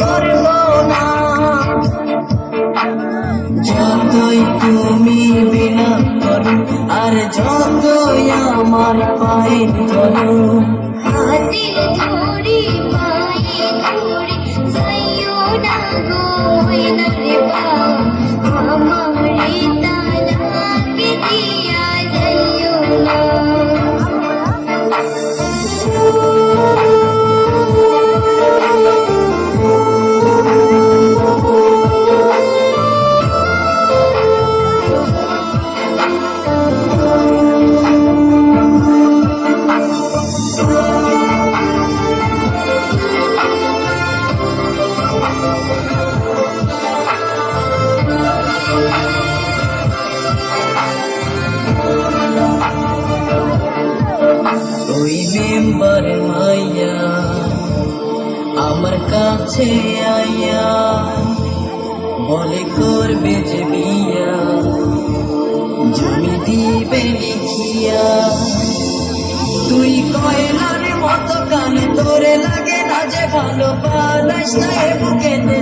করব না। যতই তুমি বিনা করো আর যতই আমার পায়ের ধরো, হাতে ধরে পায়ে ধরে যাইও না গো ময়নার বাপ, আমারে তালাক দিয়া যাইও না। ওই মেম্বার মাইয়া আমার কাছে আইয়া বলে করবে যে বিয়া, জমি দিবে লিখিয়া। তুই কয়লার মতো কানে তোরে লাগে না যে ভালো, বালাস না বুকেতে